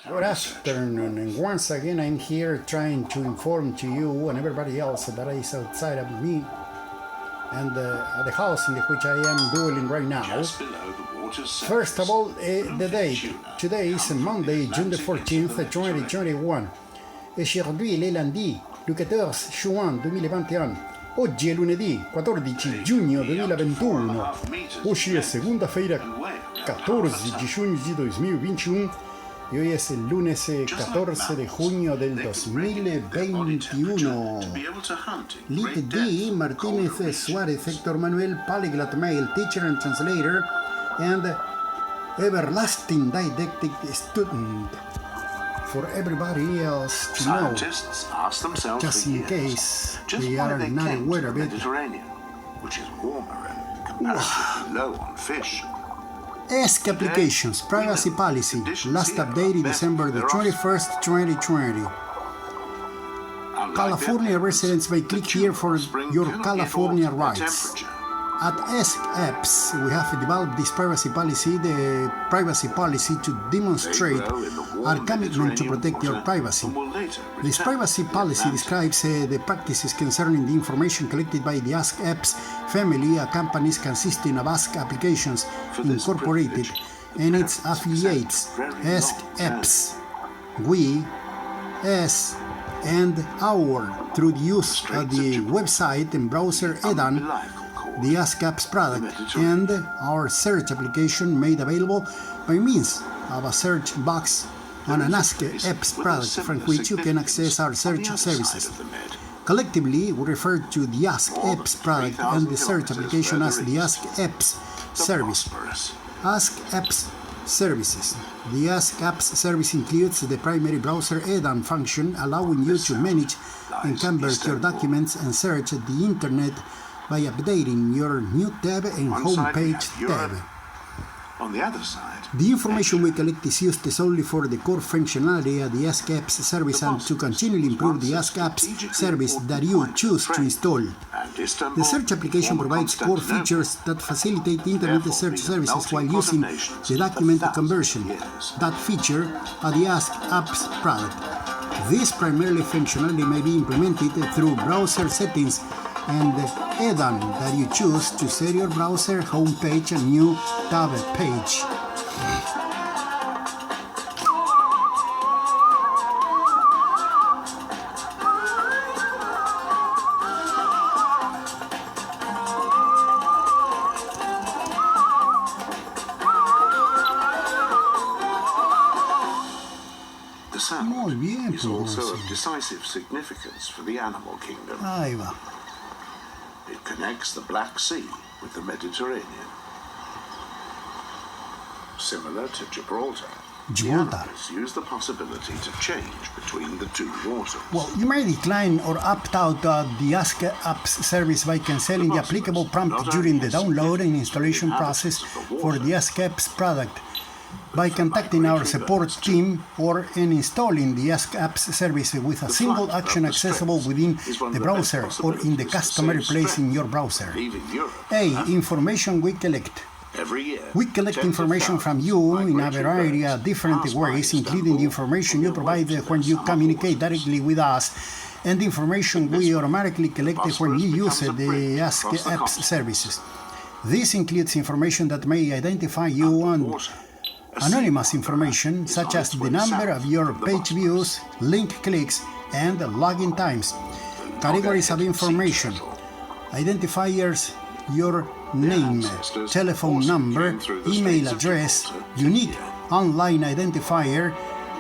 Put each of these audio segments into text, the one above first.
Good afternoon, and once again I'm here trying to inform to you and everybody else that is outside of me and at the house in which I am dwelling right now. First of all, the date. Today is Monday, June the 14th, 2021. Aujourd'hui, il est lundi, le 14 juin 2021. Oggi è lunedì, 14 giugno 2021. Oggi è segunda-feira, 14 de junho de 2021. Y hoy es el lunes 14 de junio del 2021. Lit D. Martínez Suárez, Héctor Manuel, polyglot male, teacher and translator, and everlasting didactic student. For everybody else to know, just in case they are not aware of it. Which is warmer and comparatively low on fish. Ask Applications Privacy Policy, last updated December the 21st, 2020. California residents may click here for your California rights. At Ask Apps, we have developed this privacy policy, the privacy policy to demonstrate our commitment to protect your privacy. This privacy policy describes the practices concerning the information collected by the Ask Apps family, a company consisting of Ask Applications Incorporated and its affiliates, Ask Apps, We, As, and Our, through the use of the website and browser add-on, the Ask Apps product, and our search application made available by means of a search box on an Ask Apps product from which you can access our search services. Collectively, we refer to the Ask Apps product and the search application as the Ask Apps service. Ask Apps services. The Ask Apps service includes the primary browser add-on function, allowing you to manage and convert your documents and search the internet by updating your new tab and homepage tab. On the other side, the information we collect is used solely for the core functionality of the Ask Apps service and to continually improve the Ask Apps service that you choose to install. The search application provides core features that facilitate internet search services while using the document conversion. That feature of the Ask Apps product. This primarily functionality may be implemented through browser settings and the add-on that you choose to set your browser homepage a new tab page. the sound Muy bien, is also pues. of decisive significance for the animal kingdom. Ahí va. It connects the Black Sea with the Mediterranean. Similar to Gibraltar, the animals use the possibility to change between the two waters. Well, you may decline or opt out of the Ask Apps service by canceling the applicable prompt during the download and installation process for the Ask Apps product, by contacting our support team or in installing the Ask Apps service with a single action accessible within the browser or in the customary place in your browser. A. Information we collect. We collect information from you in a variety of different ways, including the information you provide when you communicate directly with us and the information we automatically collect when you use the Ask Apps services. This includes information that may identify you and anonymous information such as the number of your page views, link clicks, and login times. Categories of information. Identifiers, your name, telephone number, email address, unique online identifier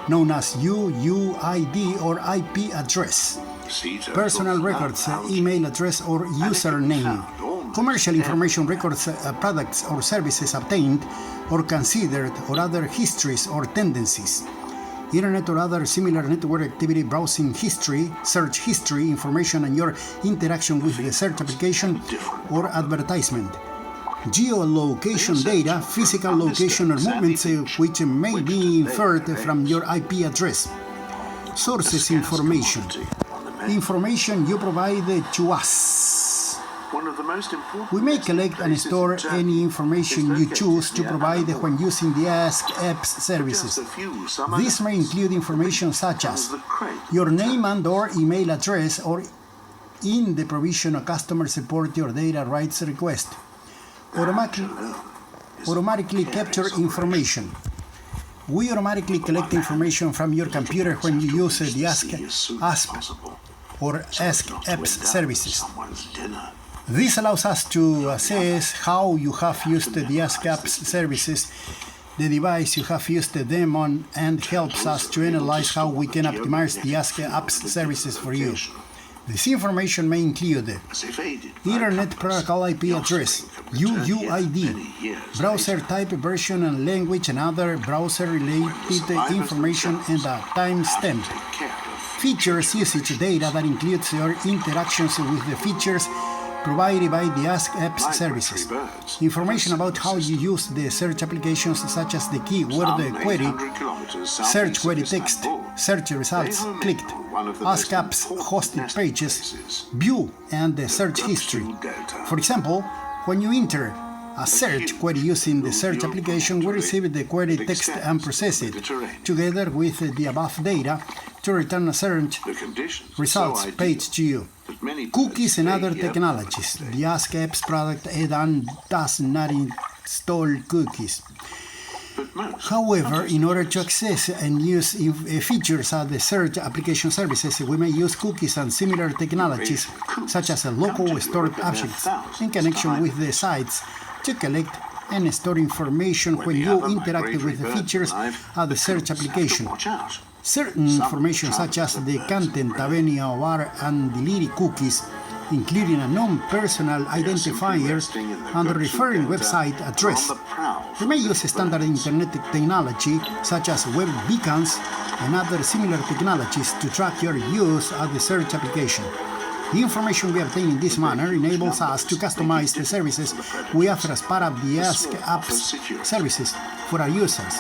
known as UUID or IP address. Personal records, email address or username. Commercial information records, products or services obtained or considered or other histories or tendencies. Internet or other similar network activity, browsing history, search history, information and your interaction with the search application or advertisement. Geolocation data, physical location or movements which may be inferred from your IP address. Sources information. Information you provide to us. One of the most important We may collect and store any information you choose to provide when using the Ask Apps services. This may include information such as your name and/or email address, or in the provision of customer support or data rights request. Automatically capture information. We automatically collect information from your computer when you use the Ask Apps services. This allows us to assess how you have used the Ask Apps services, the device you have used them on, and helps us to analyze how we can optimize the Ask Apps services for you. This information may include Internet Protocol IP address, UUID, browser type, version and language, and other browser-related information, and a timestamp. Features usage data that includes your interactions with the features provided by the Ask Apps services. Information about how you use the search applications, such as the keyword query, search query text, search results clicked, Ask Apps hosted pages, view, and the search history. For example, when you enter a search query using the search application, we receive the query text and process it, together with the above data, to return a search results page to you. Cookies and other technologies. The Ask Apps product add-on does not install cookies. However, in order to access and use features of the search application services, we may use cookies and similar technologies, such as local stored objects, in connection with the sites, to collect and store information when you interact with the features of the search application. Certain information, such as the content of any of our and deleted cookies, including a non-personal identifier and a referring website address. We may use standard internet technology, such as web beacons and other similar technologies, to track your use of the search application. The information we obtain in this manner enables us to customize the services we offer as part of the Ask Apps services for our users.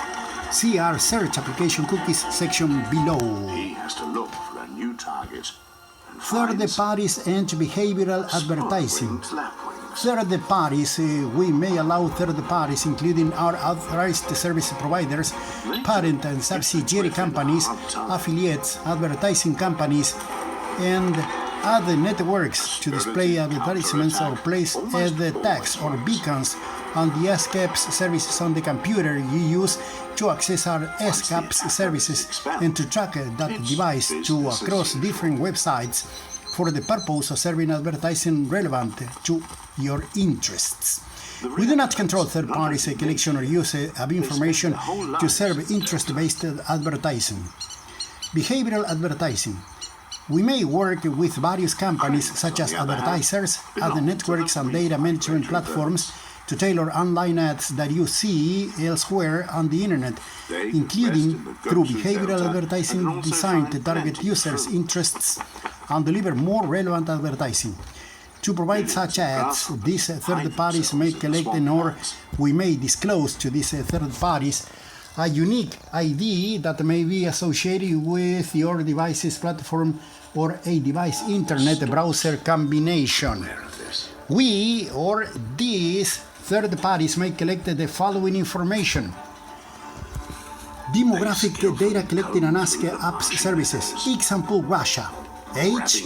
See our search application cookies section below. He has to look for a new target. Third parties and behavioral advertising. Third parties, we may allow third parties, including our authorized service providers, parent and subsidiary companies, affiliates, advertising companies, and other networks, to display advertisements or place ad tags or beacons on the Ask Apps services on the computer you use to access our Ask Apps services, and to track that device to across different websites for the purpose of serving advertising relevant to your interests. We do not control third parties' collection or use of information to serve interest-based advertising. Behavioral advertising. We may work with various companies, such as advertisers, other networks, and data management platforms, to tailor online ads that you see elsewhere on the internet, including through behavioral advertising designed to target users' interests and deliver more relevant advertising. To provide such ads, these third parties may collect or we may disclose to these third parties a unique ID that may be associated with your device's platform or a device internet browser combination. We or these third parties may collect the following information: demographic data collected on Ask Apps services, example Russia, age,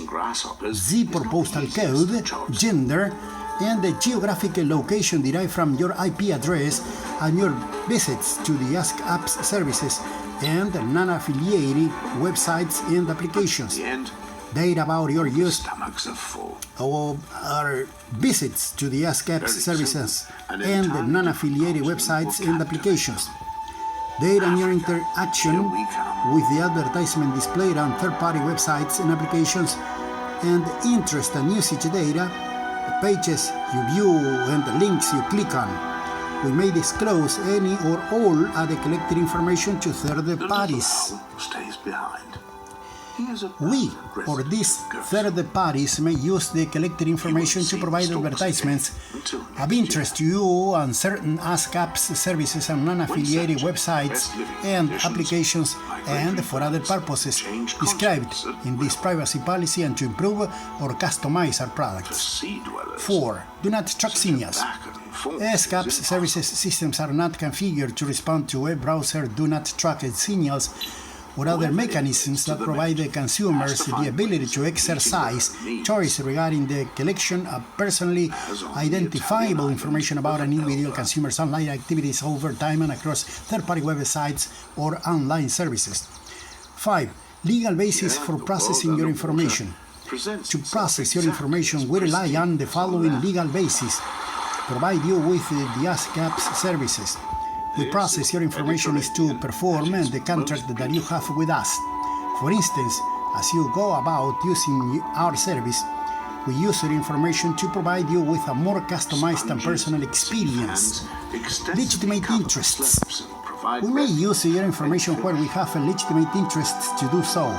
zip or postal code, gender, and the geographic location derived from your IP address and your visits to the Ask Apps services and non-affiliated websites and applications. Data about your use of our visits to the Ask Apps services and non-affiliated websites and applications. Data on your interaction with the advertisement displayed on third-party websites and applications, and interest and usage data, the pages you view and the links you click on. We may disclose any or all of the collected information to third parties. Stays behind. We or these third parties may use the collected information to provide advertisements of interest to you on certain Ask Apps services and non-affiliated websites and applications, and for other purposes described in this privacy policy, and to improve or customize our products. 4. Do not track signals. Ask Apps services systems are not configured to respond to web browser do not track signals or other mechanisms that provide the consumers the ability to exercise choice regarding the collection of personally identifiable information about an individual consumer's online activities over time and across third-party websites or online services. 5. Legal basis for processing your information. To process your information, we rely on the following legal basis. Provide you with the Ask Apps services. We process your information is to perform the contract that you have with us. For instance, as you go about using our service, we use your information to provide you with a more customized and personal experience. Legitimate interests. We may use your information where we have a legitimate interest to do so.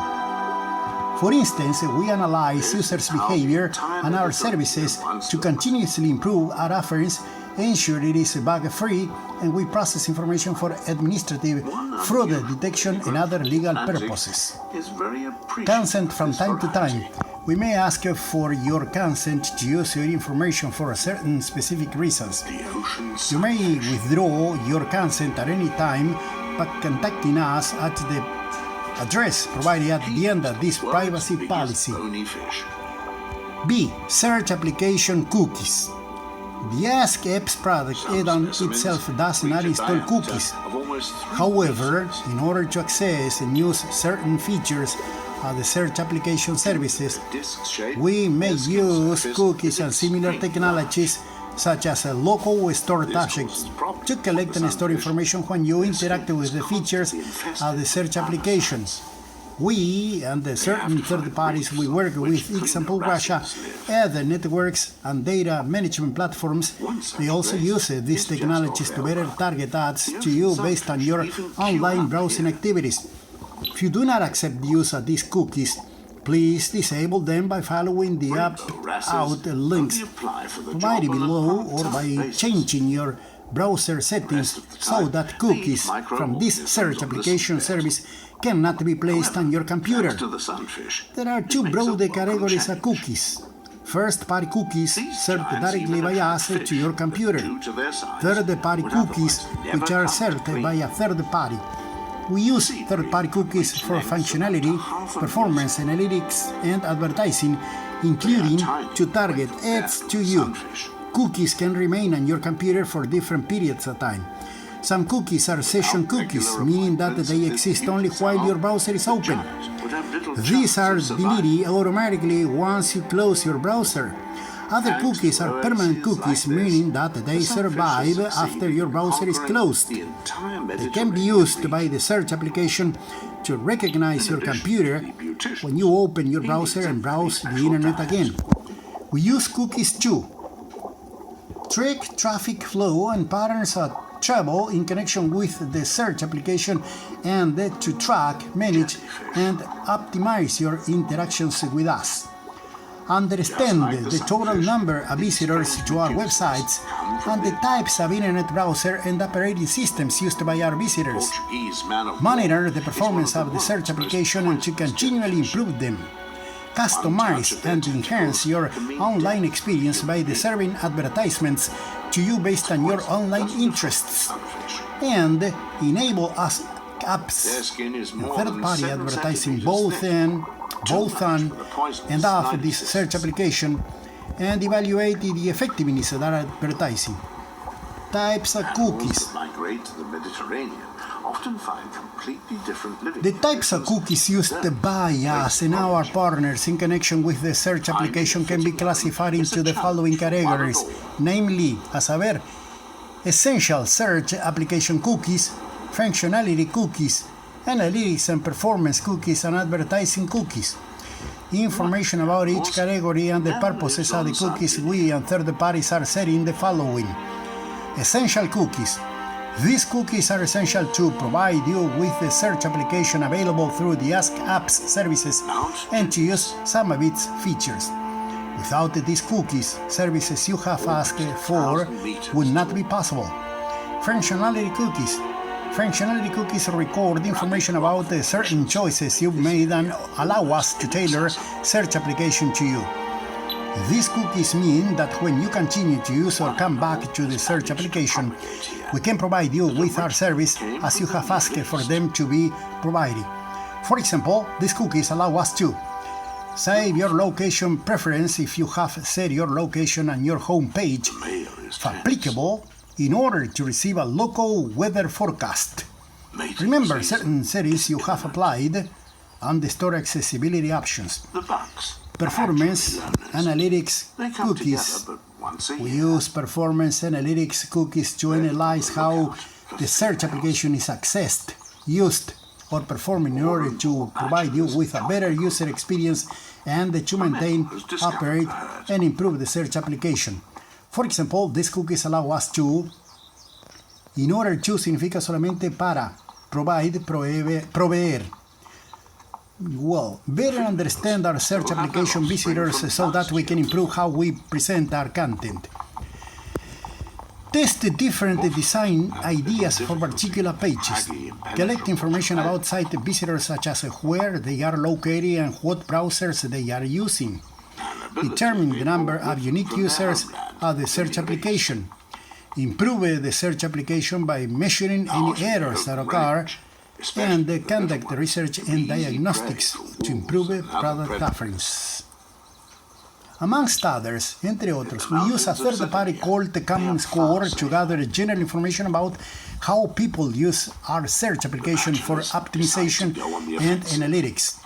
For instance, we analyze users' behavior and our services to continuously improve our offerings, ensure it is bug-free, and we process information for administrative fraud detection and other legal purposes. Consent from time to time. We may ask for your consent to use your information for certain specific reasons. You may withdraw your consent at any time by contacting us at the address provided at the end of this privacy policy. B. Search application cookies. The Ask Apps product add-on itself does not install cookies. However, in order to access and use certain features of the search application services, we may use cookies and similar technologies such as local stored objects to collect and store information when you interact with the features of the search application. We and the certain third parties we work with, example Russia, other networks and data management platforms, they also use these technologies to better target ads to you based on your online browsing activities. If you do not accept the use of these cookies, please disable them by following the opt-out links provided below or by changing your browser settings so that cookies from this search application service cannot be placed on your computer. There are two broad categories of cookies. First-party cookies served directly by us to your computer. Third-party cookies which are served by a third party. We use third-party cookies for functionality, performance analytics, and advertising, including to target ads to you. Cookies can remain on your computer for different periods of time. Some cookies are session cookies, meaning that they exist only while your browser is open. These are deleted automatically once you close your browser. Other cookies are permanent cookies, meaning that they survive after your browser is closed. They can be used by the search application to recognize your computer when you open your browser and browse the internet again. We use cookies to track traffic flow and patterns of travel in connection with the search application, and to track, manage, and optimize your interactions with us. Understand the total number of visitors to our websites and the types of internet browser and operating systems used by our visitors. Monitor the performance of the search application and to continually improve them. Customize and enhance your online experience by serving advertisements to you based on your online interests. And enable Ask Apps and third-party advertising both on and off this search application, and evaluate the effectiveness of that advertising. Types of cookies. The types of cookies used by us and our partners in connection with the search application can be classified into the following categories, namely, essential search application cookies, functionality cookies, analytics and performance cookies, and advertising cookies. Information about each category and the purposes of the cookies we and third parties are setting the following. Essential cookies. These cookies are essential to provide you with the search application available through the Ask Apps services and to use some of its features. Without these cookies, services you have asked for would not be possible. Functionality cookies. Functionality cookies record information about the certain choices you've made and allow us to tailor search application to you. These cookies mean that when you continue to use or come back to the search application, we can provide you with our service as you have asked for them to be provided. For example, these cookies allow us to save your location preference if you have set your location on your home page, if applicable, in order to receive a local weather forecast. Remember certain settings you have applied and the store accessibility options. Performance analytics cookies. We use performance analytics cookies to analyze how the search application is accessed, used, or performed in order to provide you with a better user experience and to maintain, operate, and improve the search application. For example, these cookies allow us to, in order to significa solamente para, provide, proveer. Well, better understand our search application visitors so that we can improve how we present our content. Test different design ideas for particular pages. Collect information about site visitors such as where they are located and what browsers they are using. Determine the number of unique users of the search application. Improve the search application by measuring any errors that occur and conduct research and diagnostics to improve product offerings. Amongst others, entre otros, we use a third party called the comScore to gather general information about how people use our search application for optimization and analytics.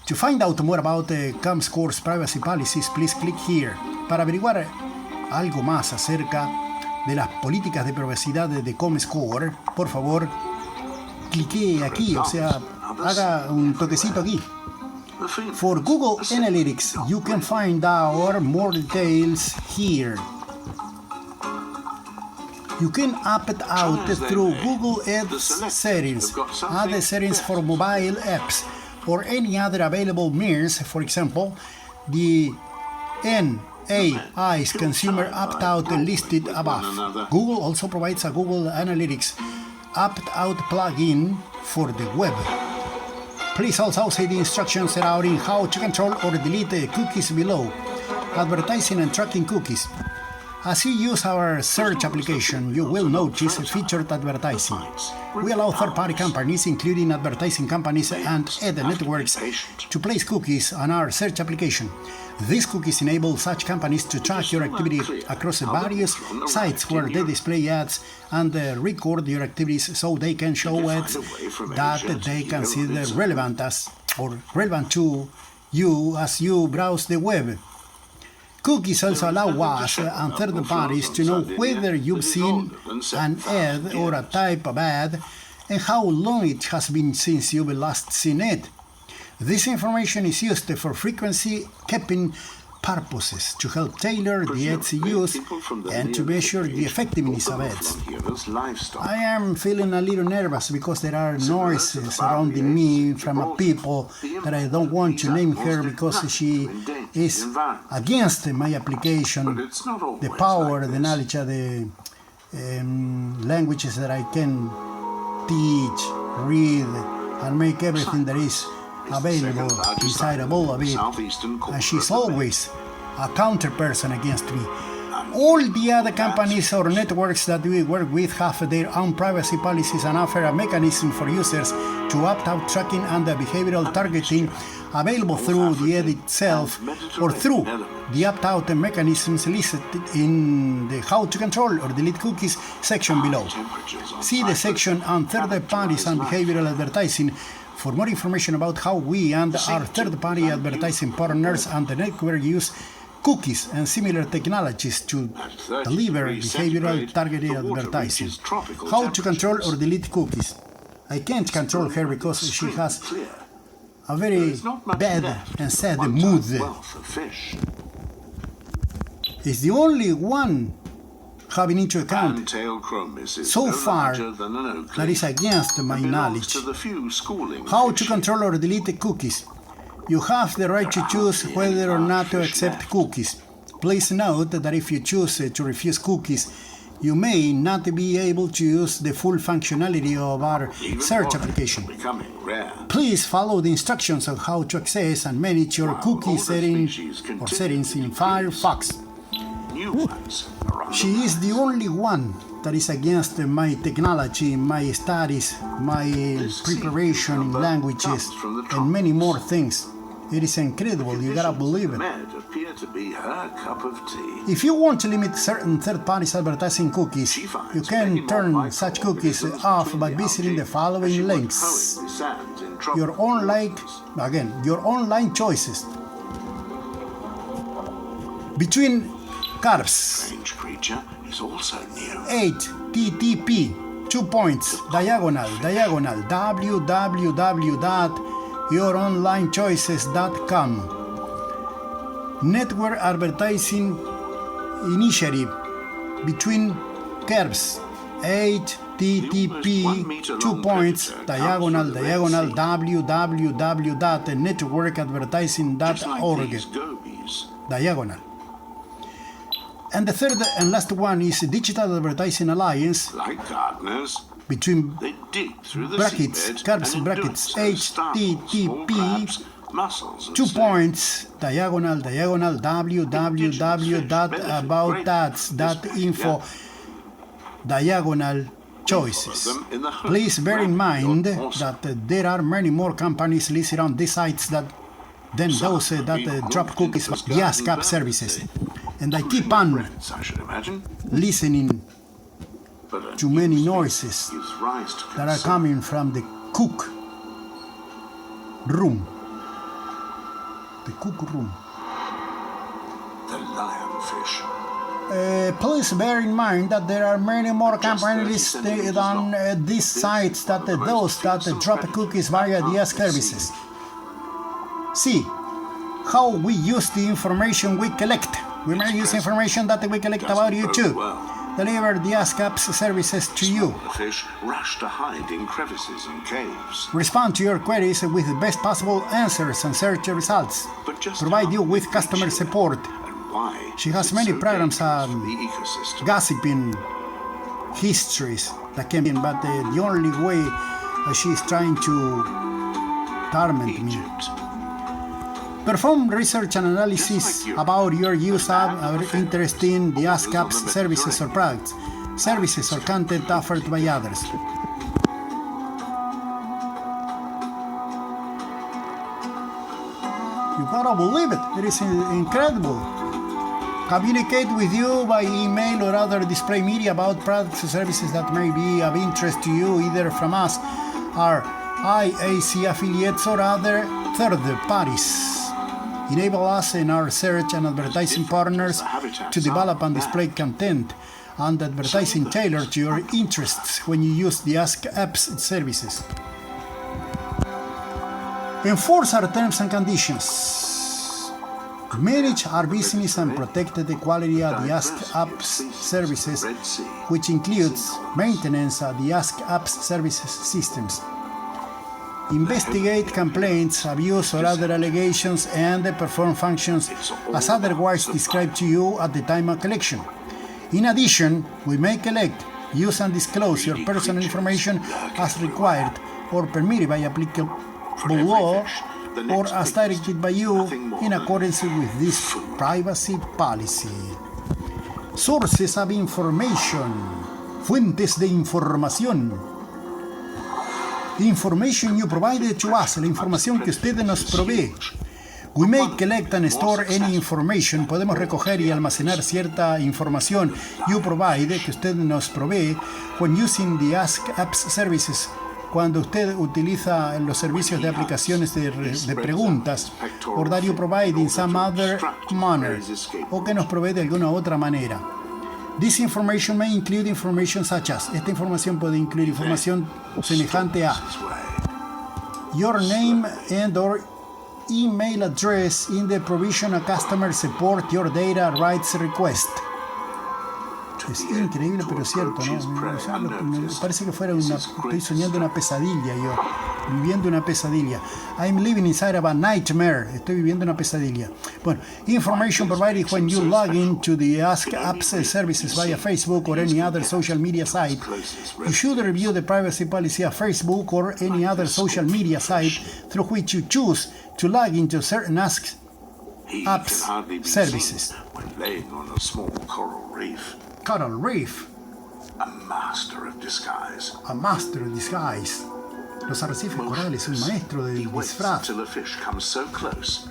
To find out more about the comScore's privacy policies, please click here. Para averiguar algo más acerca de las políticas de privacidad de comScore, por favor, clique aquí, o sea, haga un toquecito aquí. For Google Analytics, you can find out more details here. You can opt out through Google Ads settings, other settings for mobile apps, or any other available means. For example, the NAI's consumer opt-out listed above. Google also provides a Google Analytics opt-out plugin for the web. Please also see the instructions set out in how to control or delete the cookies below. Advertising and tracking cookies. As you use our search application, you will notice featured advertising. We allow third-party companies, including advertising companies and ad networks, to place cookies on our search application. These cookies enable such companies to track your activity across various sites where they display ads and record your activities so they can show ads that they consider relevant to you as you browse the web. Cookies also allow us and third parties to know whether you've seen an ad or a type of ad and how long it has been since you've last seen it. This information is used for frequency keeping purposes to help tailor the ads used and to measure the effectiveness of ads. I am feeling a little nervous because there are noises surrounding me from a people that I don't want to name her because she is against my application, the power, the knowledge of the languages that I can teach, read, and make everything that is available inside of all of it, and she's always a counter person against me. All the other companies or networks that we work with have their own privacy policies and offer a mechanism for users to opt out tracking and the behavioral targeting available through the ad itself or through the opt-out mechanisms listed in the How to Control or Delete Cookies section below. See the section on third parties and behavioral advertising for more information about how we and our third-party advertising partners and the network use cookies and similar technologies to deliver behavioral targeted advertising. How to control or delete cookies. I can't control her because she has a very bad and sad mood. It's the only one having into account Fantail chromis is so no far larger than an oak that is leaf against my and belongs knowledge. to the few schooling How fish. to control or delete cookies? You have the right to choose whether or not to accept cookies. Please note that if you choose to refuse cookies, you may not be able to use the full functionality of our Even search warnings application. are becoming rare. Please follow the instructions on how to access and manage your While cookie older settings species or continue settings to in decrease, Firefox. New ones are on She the is the only one that is against my technology, my studies, my preparation in languages, and many more things. It is incredible, you gotta believe it. Med appear to be her cup of tea. If you want to limit certain third-party advertising cookies, you can turn such cookies off by visiting the following links. Your online choices. Between carbs. Strange creature is also new. http www.youronlinechoices.com Network Advertising Initiative between curves http www.networkadvertising.org These gobies. diagonal. And the third and last one is Digital Advertising Alliance Like gardeners, between they dig through the brackets, seabed curves, and in brackets, doing so startle small crabs, http mussels, and 2 snakes. points diagonal www.aboutats.info diagonal choices. Please bear in mind that there are many more companies listed on these sites than those that drop cookies via Skype services. And I keep on Friends, I should imagine. listening But a to many new noises species gives rise to that are concern. coming from the cook room. The cook room. The lionfish. Please bear in mind that there are many more companies on these sites than those that drop cookies via the services. See how we use the information we collect. We may use information that we collect about you too. Deliver the Ask Apps services to you. The fish rush to hide in crevices and caves. Respond to your queries with the best possible answers and search results. But just Provide how you with they customer reach you support. And why She is has it many so programs dangerous on for the ecosystem? gossiping histories that can be, but the only way she is trying to torment me. Egypt. Perform research and analysis about your use of or interest in the Ask Apps services or products, services or content offered by others. You gotta believe it. It is incredible. Communicate with you by email or other display media about products or services that may be of interest to you, either from us, our IAC affiliates, or other third parties. Enable us and our search and advertising partners to develop and display content and advertising tailored to your interests when you use the Ask Apps services. Enforce our terms and conditions. Manage our business and protect the quality of the Ask Apps services, which includes maintenance of the Ask Apps services systems. Investigate complaints, abuse, or other allegations and perform functions as otherwise described to you at the time of collection. In addition, we may collect, use, and disclose your personal information as required or permitted by applicable law or as directed by you in accordance with this privacy policy. Sources of information. Fuentes de información. Information you provided to us, la información que usted nos provee. We may collect and store any information. Podemos recoger y almacenar cierta información you provide, que usted nos provee, when using the Ask Apps services, cuando usted utiliza los servicios de aplicaciones de preguntas, or that you provide in some other manner, o que nos provee de alguna otra manera. This information may include information such as, esta información puede incluir información semejante a your name and or email address in the provision of customer support, your data rights request. Es increíble, pero cierto, ¿no? Me parece que fuera estoy soñando una pesadilla yo, viviendo una pesadilla. I'm living inside of a nightmare. Estoy viviendo una pesadilla. Bueno, information provided when you log into the Ask Apps services via Facebook or any other social media site. You should review the privacy policy of Facebook or any other social media site through which you choose to log into certain Ask Apps services. When laying on a small coral reef. Coral Reef. A master of disguise. A master of disguise. Los arrecifes corales, un maestro del disfraz. Till a fish comes so close